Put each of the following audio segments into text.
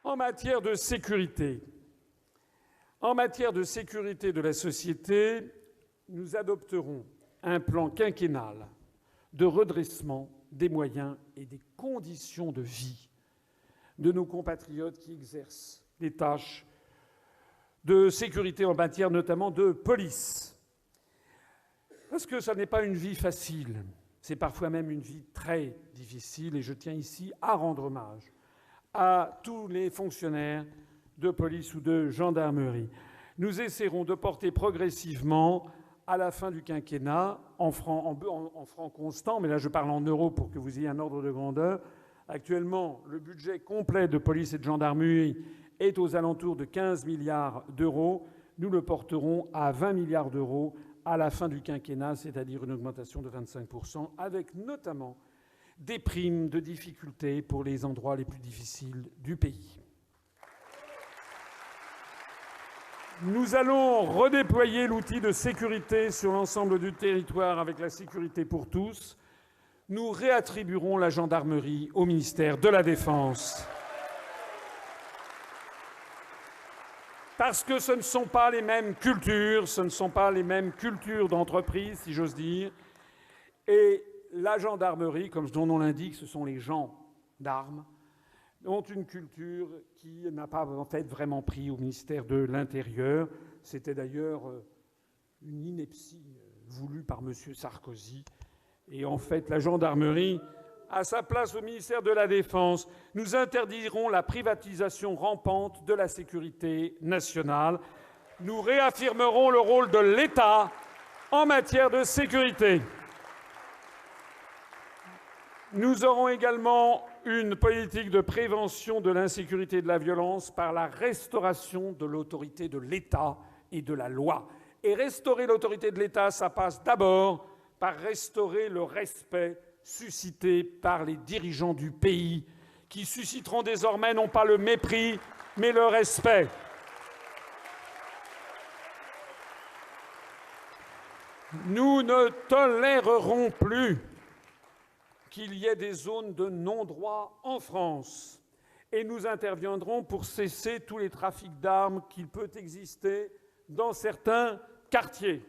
En matière de sécurité, de la société, nous adopterons un plan quinquennal de redressement des moyens et des conditions de vie de nos compatriotes qui exercent des tâches de sécurité en matière notamment de police. Parce que ça n'est pas une vie facile, c'est parfois même une vie très difficile, et je tiens ici à rendre hommage à tous les fonctionnaires de police ou de gendarmerie. Nous essaierons de porter progressivement, à la fin du quinquennat, en francs constants, mais là je parle en euros pour que vous ayez un ordre de grandeur. Actuellement, le budget complet de police et de gendarmerie est aux alentours de 15 milliards d'euros. Nous le porterons à 20 milliards d'euros à la fin du quinquennat, c'est-à-dire une augmentation de 25%, avec notamment des primes de difficulté pour les endroits les plus difficiles du pays. Nous allons redéployer l'outil de sécurité sur l'ensemble du territoire avec la sécurité pour tous. Nous réattribuerons la gendarmerie au ministère de la Défense. Parce que ce ne sont pas les mêmes cultures, d'entreprise, si j'ose dire. Et la gendarmerie, comme son nom l'indique, ce sont les gens d'armes, ont une culture qui n'a pas en fait vraiment pris au ministère de l'Intérieur. C'était d'ailleurs une ineptie voulue par M. Sarkozy. Et en fait, la gendarmerie a sa place au ministère de la Défense. Nous interdirons la privatisation rampante de la sécurité nationale. Nous réaffirmerons le rôle de l'État en matière de sécurité. Nous aurons également une politique de prévention de l'insécurité et de la violence par la restauration de l'autorité de l'État et de la loi. Et restaurer l'autorité de l'État, ça passe d'abord par restaurer le respect suscité par les dirigeants du pays, qui susciteront désormais non pas le mépris, mais le respect. Nous ne tolérerons plus qu'il y ait des zones de non-droit en France. Et nous interviendrons pour cesser tous les trafics d'armes qu'il peut exister dans certains quartiers.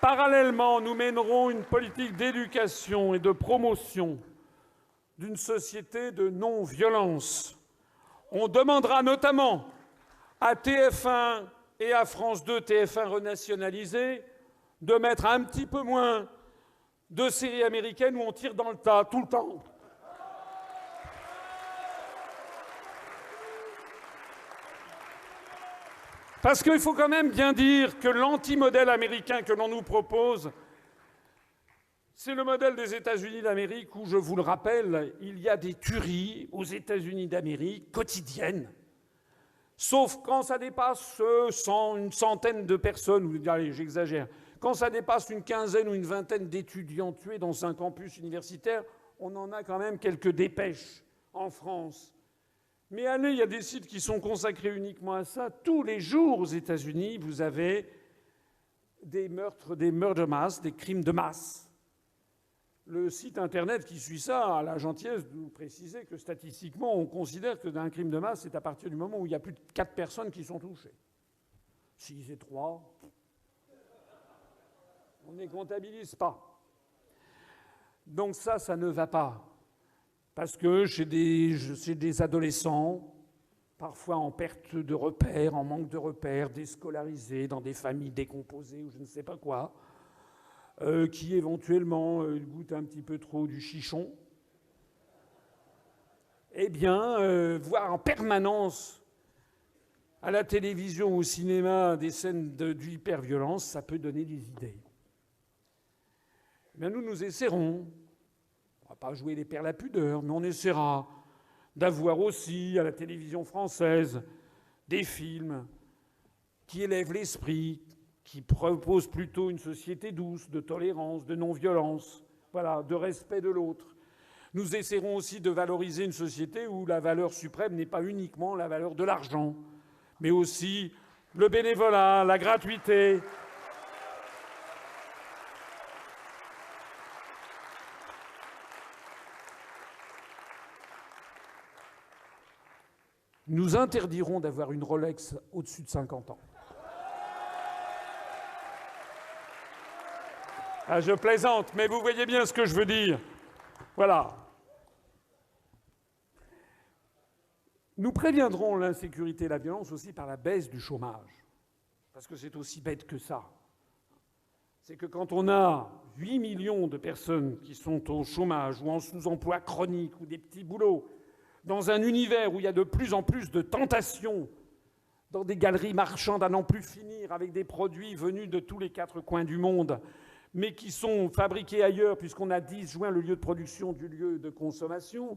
Parallèlement, nous mènerons une politique d'éducation et de promotion d'une société de non-violence. On demandera notamment à TF1 et à France 2, TF1 renationalisé, de mettre un petit peu moins de séries américaines où on tire dans le tas tout le temps. Parce qu'il faut quand même bien dire que l'anti-modèle américain que l'on nous propose, c'est le modèle des États-Unis d'Amérique où, je vous le rappelle, il y a des tueries aux États-Unis d'Amérique quotidiennes. Sauf quand ça dépasse une centaine de personnes, ou allez, j'exagère, quand ça dépasse une quinzaine ou une vingtaine d'étudiants tués dans un campus universitaire, on en a quand même quelques dépêches en France. Mais allez, il y a des sites qui sont consacrés uniquement à ça. Tous les jours aux États-Unis, vous avez des meurtres, des murder mass, des crimes de masse. Le site Internet qui suit ça a la gentillesse de nous préciser que statistiquement, on considère que d'un crime de masse, c'est à partir du moment où il y a plus de 4 personnes qui sont touchées. Si c'est 3, on ne les comptabilise pas. Donc ça ne va pas. Parce que chez des adolescents, parfois en perte de repères, en manque de repères, déscolarisés, dans des familles décomposées ou je ne sais pas quoi, qui éventuellement goûtent un petit peu trop du chichon, eh bien, voir en permanence à la télévision ou au cinéma des scènes d'hyperviolence, ça peut donner des idées. Mais nous essaierons. On ne va pas jouer les pères la pudeur, mais on essaiera d'avoir aussi à la télévision française des films qui élèvent l'esprit, qui proposent plutôt une société douce, de tolérance, de non-violence, voilà, de respect de l'autre. Nous essaierons aussi de valoriser une société où la valeur suprême n'est pas uniquement la valeur de l'argent, mais aussi le bénévolat, la gratuité. nous interdirons d'avoir une Rolex au-dessus de 50 ans. Ah, je plaisante, mais vous voyez bien ce que je veux dire. Voilà. Nous préviendrons l'insécurité et la violence aussi par la baisse du chômage. Parce que c'est aussi bête que ça. C'est que quand on a 8 millions de personnes qui sont au chômage ou en sous-emploi chronique ou des petits boulots, dans un univers où il y a de plus en plus de tentations, dans des galeries marchandes à n'en plus finir, avec des produits venus de tous les 4 coins du monde, mais qui sont fabriqués ailleurs puisqu'on a disjoint le lieu de production du lieu de consommation,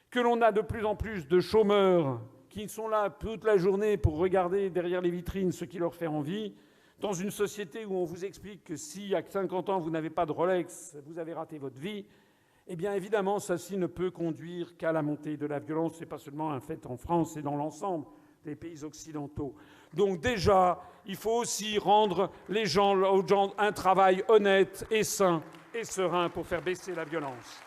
que l'on a de plus en plus de chômeurs qui sont là toute la journée pour regarder derrière les vitrines ce qui leur fait envie, dans une société où on vous explique que si à 50 ans vous n'avez pas de Rolex, vous avez raté votre vie, eh bien évidemment, ceci ne peut conduire qu'à la montée de la violence. Ce n'est pas seulement un fait en France, c'est dans l'ensemble des pays occidentaux. Donc déjà, il faut aussi rendre aux gens un travail honnête et sain et serein pour faire baisser la violence.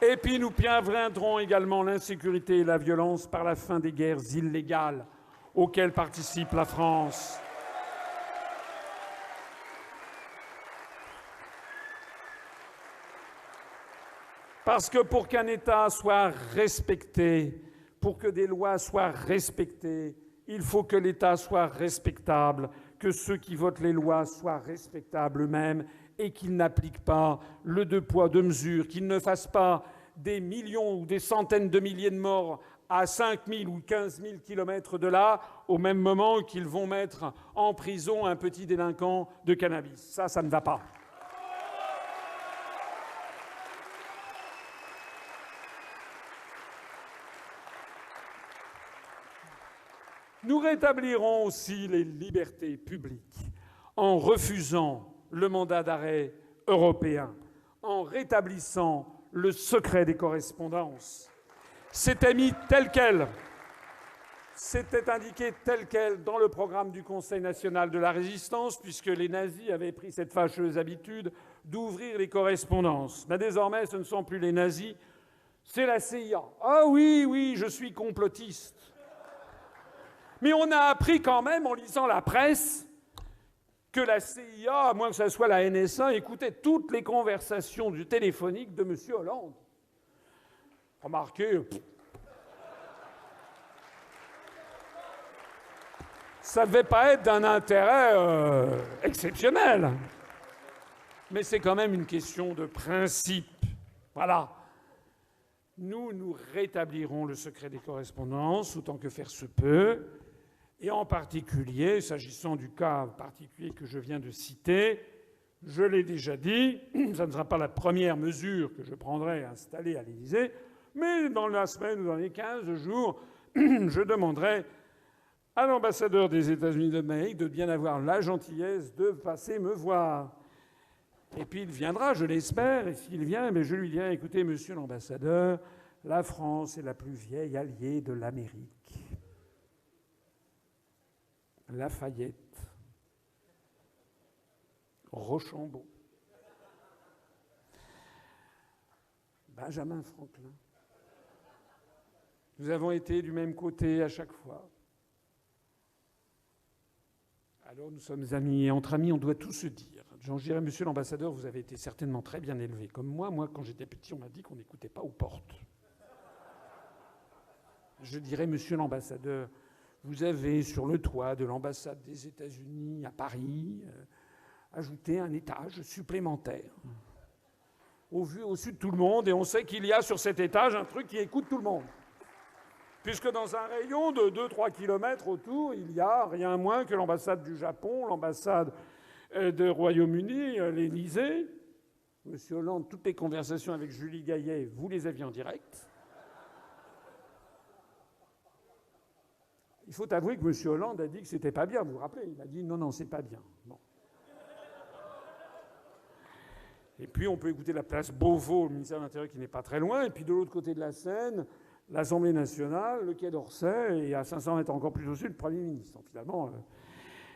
Et puis nous préviendrons également l'insécurité et la violence par la fin des guerres illégales auxquelles participe la France. Parce que pour qu'un État soit respecté, pour que des lois soient respectées, il faut que l'État soit respectable, que ceux qui votent les lois soient respectables eux-mêmes et qu'ils n'appliquent pas le deux poids, deux mesures, qu'ils ne fassent pas des millions ou des centaines de milliers de morts à 5 000 ou 15 000 kilomètres de là, au même moment qu'ils vont mettre en prison un petit délinquant de cannabis. Ça ne va pas. Nous rétablirons aussi les libertés publiques en refusant le mandat d'arrêt européen, en rétablissant le secret des correspondances. C'était mis tel quel, c'était indiqué tel quel dans le programme du Conseil national de la résistance, puisque les nazis avaient pris cette fâcheuse habitude d'ouvrir les correspondances. Mais désormais, ce ne sont plus les nazis, c'est la CIA. Ah oui, oui, je suis complotiste. Mais on a appris quand même, en lisant la presse, que la CIA, à moins que ce soit la NSA, écoutait toutes les conversations téléphoniques de M. Hollande. Remarquez, ça ne devait pas être d'un intérêt exceptionnel. Mais c'est quand même une question de principe. Voilà. Nous rétablirons le secret des correspondances autant que faire se peut. Et en particulier, s'agissant du cas particulier que je viens de citer, je l'ai déjà dit, ça ne sera pas la première mesure que je prendrai installée à l'Élysée, mais dans la semaine ou dans les 15 jours, je demanderai à l'ambassadeur des États-Unis d'Amérique de bien avoir la gentillesse de passer me voir. Et puis il viendra, je l'espère, et s'il vient, mais je lui dirai, écoutez, monsieur l'ambassadeur, la France est la plus vieille alliée de l'Amérique. Lafayette, Rochambeau, Benjamin Franklin. Nous avons été du même côté à chaque fois. Alors nous sommes amis, et entre amis, on doit tout se dire. J'en dirais, monsieur l'ambassadeur, vous avez été certainement très bien élevé. Comme moi, quand j'étais petit, on m'a dit qu'on n'écoutait pas aux portes. Je dirais, monsieur l'ambassadeur, vous avez, sur le toit de l'ambassade des États-Unis à Paris, ajouté un étage supplémentaire. Au-dessus de tout le monde, et on sait qu'il y a sur cet étage un truc qui écoute tout le monde. Puisque dans un rayon de 2-3 kilomètres autour, il y a rien moins que l'ambassade du Japon, l'ambassade du Royaume-Uni, l'Élysée. Monsieur Hollande, toutes les conversations avec Julie Gaillet, vous les aviez en direct. Il faut avouer que M. Hollande a dit que c'était pas bien, vous vous rappelez? Il a dit non, c'est pas bien. Bon. Et puis on peut écouter la place Beauvau, le ministère de l'Intérieur qui n'est pas très loin, et puis de l'autre côté de la Seine, l'Assemblée nationale, le quai d'Orsay, et à 500 mètres encore plus au sud, le Premier ministre. Donc, finalement,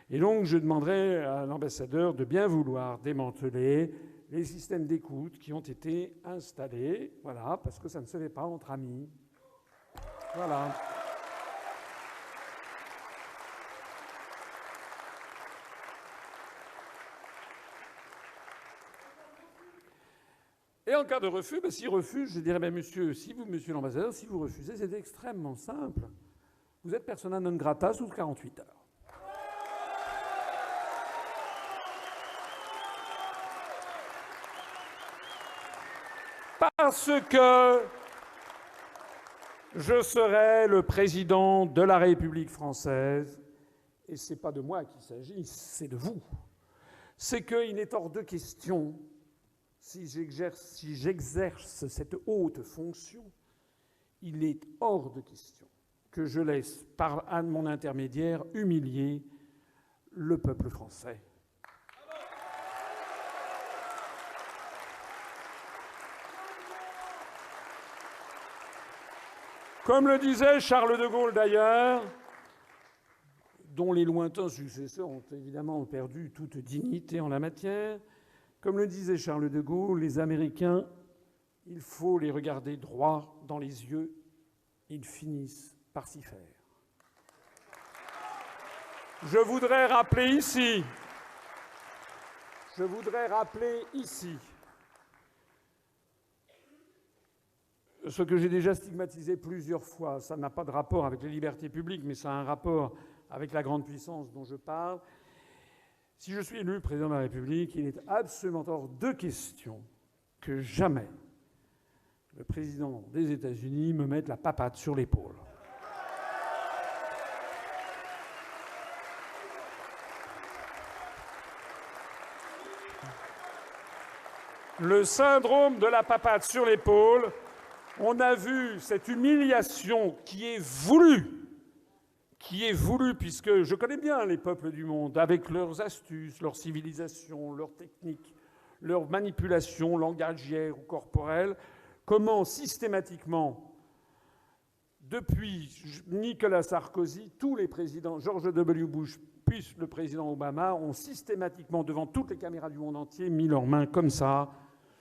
Et donc je demanderai à l'ambassadeur de bien vouloir démanteler les systèmes d'écoute qui ont été installés, voilà, parce que ça ne se fait pas entre amis. Voilà. Et en cas de refus, s'il refuse, je dirais, monsieur l'ambassadeur, si vous refusez, c'est extrêmement simple. Vous êtes persona non grata sous 48 heures. Parce que je serai le président de la République française, et ce n'est pas de moi qu'il s'agit, c'est de vous. C'est qu'il est hors de question, si j'exerce cette haute fonction, il est hors de question que je laisse, par mon intermédiaire, humilier le peuple français. Comme le disait Charles de Gaulle d'ailleurs, dont les lointains successeurs ont évidemment perdu toute dignité en la matière, comme le disait Charles de Gaulle, les Américains, il faut les regarder droit dans les yeux, ils finissent par s'y faire. Je voudrais rappeler ici ce que j'ai déjà stigmatisé plusieurs fois. Ça n'a pas de rapport avec les libertés publiques, mais ça a un rapport avec la grande puissance dont je parle. Si je suis élu président de la République, il est absolument hors de question que jamais le président des États-Unis me mette la papate sur l'épaule. Le syndrome de la papate sur l'épaule, on a vu cette humiliation qui est voulue puisque je connais bien les peuples du monde, avec leurs astuces, leur civilisation, leurs techniques, leurs manipulations langagières ou corporelles, comment systématiquement, depuis Nicolas Sarkozy, tous les présidents, George W. Bush, puis le président Obama, ont systématiquement, devant toutes les caméras du monde entier, mis leurs mains comme ça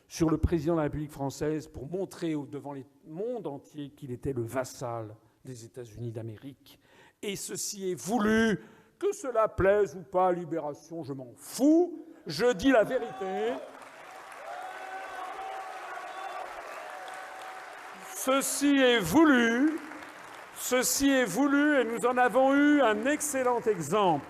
sur le président de la République française pour montrer devant le monde entier qu'il était le vassal des États-Unis d'Amérique. Et ceci est voulu, que cela plaise ou pas à Libération, je m'en fous, je dis la vérité. Ceci est voulu et nous en avons eu un excellent exemple.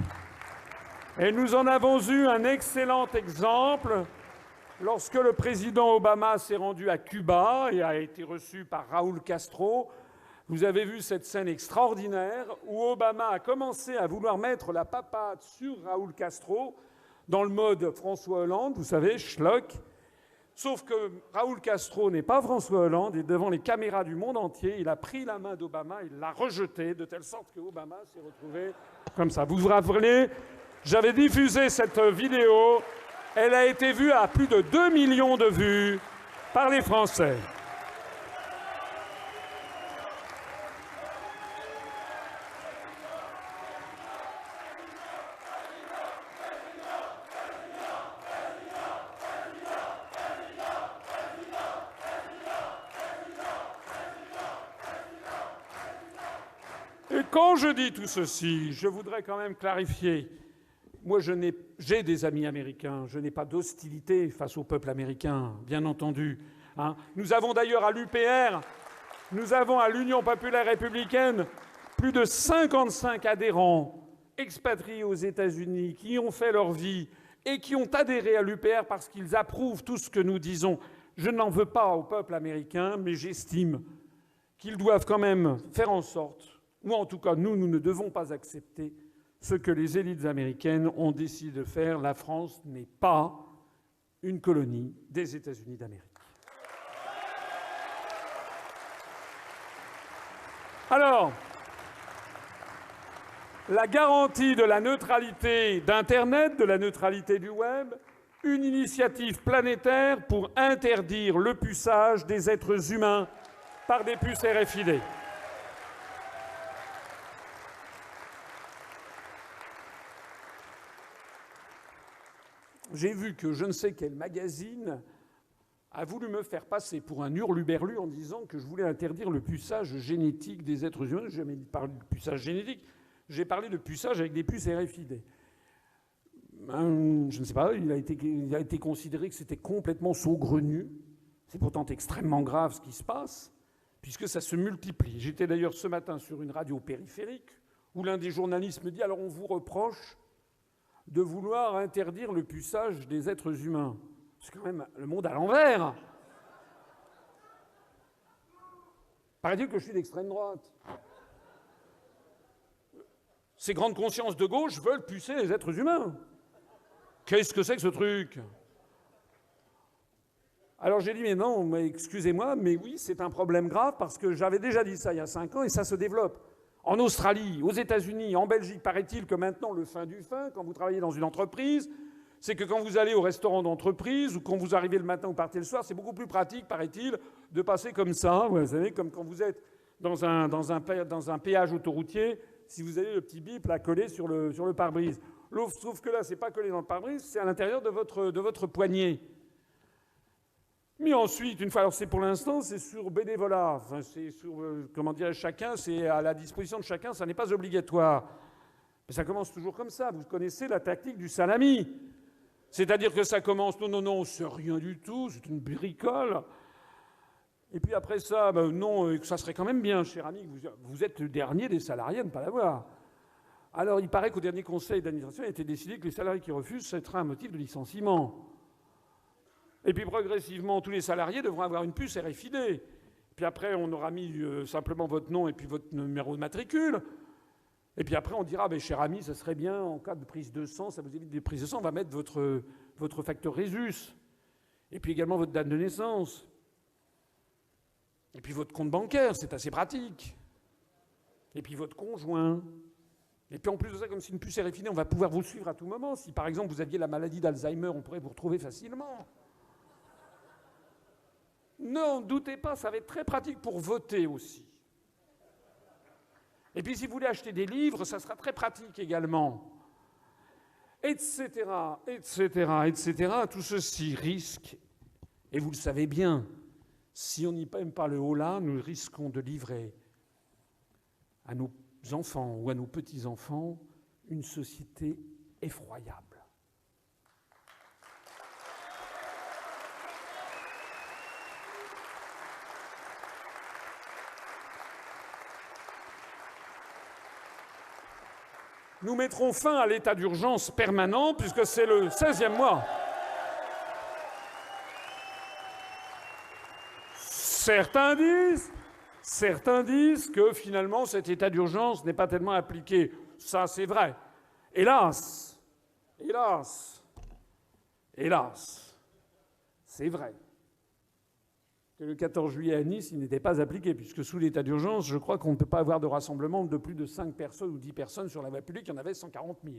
Lorsque le président Obama s'est rendu à Cuba et a été reçu par Raúl Castro. Vous avez vu cette scène extraordinaire où Obama a commencé à vouloir mettre la papate sur Raúl Castro dans le mode François Hollande, vous savez, schlock. Sauf que Raúl Castro n'est pas François Hollande et devant les caméras du monde entier, il a pris la main d'Obama, il l'a rejetée de telle sorte que Obama s'est retrouvé comme ça. Vous vous rappelez, j'avais diffusé cette vidéo, elle a été vue à plus de 2 millions de vues par les Français. Et quand je dis tout ceci, je voudrais quand même clarifier. Moi, j'ai des amis américains. Je n'ai pas d'hostilité face au peuple américain, bien entendu. Nous avons d'ailleurs à l'UPR, nous avons à l'Union populaire républicaine, plus de 55 adhérents expatriés aux États-Unis qui ont fait leur vie et qui ont adhéré à l'UPR parce qu'ils approuvent tout ce que nous disons. Je n'en veux pas au peuple américain, mais j'estime qu'ils doivent quand même faire en sorte, ou en tout cas nous ne devons pas accepter ce que les élites américaines ont décidé de faire. La France n'est pas une colonie des États-Unis d'Amérique. Alors, la garantie de la neutralité d'Internet, de la neutralité du Web, une initiative planétaire pour interdire le puçage des êtres humains par des puces RFID. j'ai vu que je ne sais quel magazine a voulu me faire passer pour un hurluberlu en disant que je voulais interdire le puçage génétique des êtres humains. Je n'ai jamais parlé de puçage génétique, j'ai parlé de puçage avec des puces RFID. Je ne sais pas, il a été considéré que c'était complètement saugrenu. C'est pourtant extrêmement grave ce qui se passe, puisque ça se multiplie. J'étais d'ailleurs ce matin sur une radio périphérique où l'un des journalistes me dit « Alors on vous reproche de vouloir interdire le puçage des êtres humains. » C'est quand même le monde à l'envers. Paraît-il que je suis d'extrême droite. Ces grandes consciences de gauche veulent pucer les êtres humains. Qu'est-ce que c'est que ce truc? Alors j'ai dit, mais non, mais excusez-moi, mais oui, c'est un problème grave parce que j'avais déjà dit ça il y a 5 ans et ça se développe. En Australie, aux États-Unis, en Belgique, paraît-il que maintenant, le fin du fin, quand vous travaillez dans une entreprise, c'est que quand vous allez au restaurant d'entreprise ou quand vous arrivez le matin ou partez le soir, c'est beaucoup plus pratique, paraît-il, de passer comme ça. Vous savez, comme quand vous êtes dans un péage autoroutier, si vous avez le petit bip là collé sur le pare-brise. Sauf que là, c'est pas collé dans le pare-brise, c'est à l'intérieur de votre poignet. Mais ensuite, une fois, alors c'est pour l'instant, c'est sur bénévolat. Enfin, c'est sur, comment dire, chacun, c'est à la disposition de chacun, ça n'est pas obligatoire. Mais ça commence toujours comme ça. Vous connaissez la tactique du salami. C'est-à-dire que ça commence, non, c'est rien du tout, c'est une bricole. Et puis après ça, non, ça serait quand même bien, cher ami, que vous êtes le dernier des salariés à ne pas l'avoir. Alors, il paraît qu'au dernier conseil d'administration, il a été décidé que les salariés qui refusent, ce sera un motif de licenciement. Et puis, progressivement, tous les salariés devront avoir une puce RFID. Puis après, on aura mis simplement votre nom et puis votre numéro de matricule. Et puis après, on dira, cher ami, ça serait bien, en cas de prise de sang, ça vous évite des prises de sang, on va mettre votre facteur Rhésus. Et puis également votre date de naissance. Et puis votre compte bancaire, c'est assez pratique. Et puis votre conjoint. Et puis en plus de ça, comme c'est une puce RFID, on va pouvoir vous suivre à tout moment. Si par exemple vous aviez la maladie d'Alzheimer, on pourrait vous retrouver facilement. Non, doutez pas, ça va être très pratique pour voter aussi. Et puis si vous voulez acheter des livres, ça sera très pratique également. Etc., etc., etc. Tout ceci risque, et vous le savez bien, si on n'y aime pas le haut-là, nous risquons de livrer à nos enfants ou à nos petits-enfants une société effroyable. Nous mettrons fin à l'état d'urgence permanent puisque c'est le 16e mois. Certains disent que finalement cet état d'urgence n'est pas tellement appliqué. Ça, c'est vrai. Hélas, c'est vrai que le 14 juillet à Nice, il n'était pas appliqué, puisque sous l'état d'urgence, je crois qu'on ne peut pas avoir de rassemblement de plus de 5 personnes ou 10 personnes sur la voie publique, il y en avait 140 000.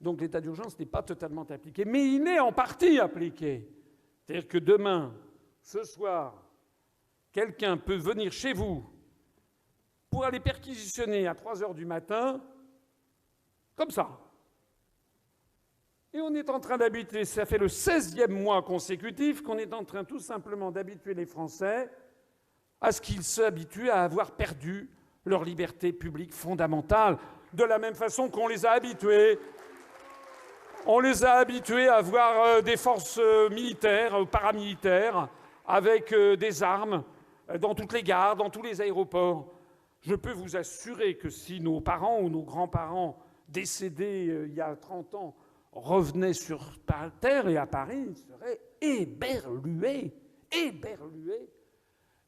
Donc l'état d'urgence n'est pas totalement appliqué, mais il est en partie appliqué. C'est-à-dire que demain, ce soir, quelqu'un peut venir chez vous pour aller perquisitionner à 3 heures du matin, comme ça. Et on est en train d'habituer, ça fait le 16e mois consécutif qu'on est en train tout simplement d'habituer les Français à ce qu'ils s'habituent à avoir perdu leur liberté publique fondamentale, de la même façon qu'on les a habitués. On les a habitués à avoir des forces militaires, paramilitaires, avec des armes dans toutes les gares, dans tous les aéroports. Je peux vous assurer que si nos parents ou nos grands-parents décédés il y a 30 ans revenaient sur terre et à Paris, ils seraient éberlués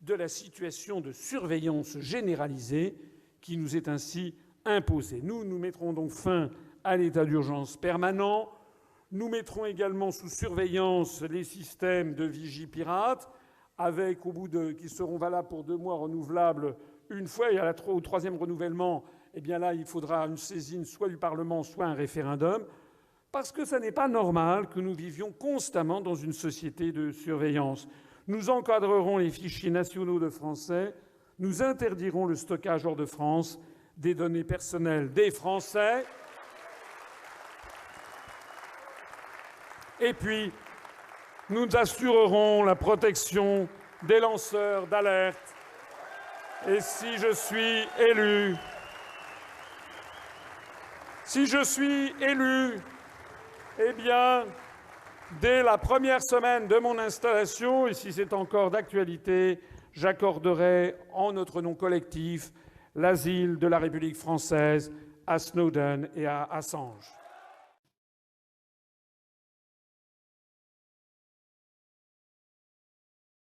de la situation de surveillance généralisée qui nous est ainsi imposée. Nous mettrons donc fin à l'état d'urgence permanent. Nous mettrons également sous surveillance les systèmes de Vigipirate, avec, qui seront valables pour 2 mois renouvelables une fois, et au 3e renouvellement, eh bien là, il faudra une saisine soit du Parlement, soit un référendum, parce que ce n'est pas normal que nous vivions constamment dans une société de surveillance. Nous encadrerons les fichiers nationaux de Français, nous interdirons le stockage hors de France des données personnelles des Français. Et puis, nous assurerons la protection des lanceurs d'alerte. Et si je suis élu, eh bien, dès la première semaine de mon installation, et si c'est encore d'actualité, j'accorderai en notre nom collectif l'asile de la République française à Snowden et à Assange.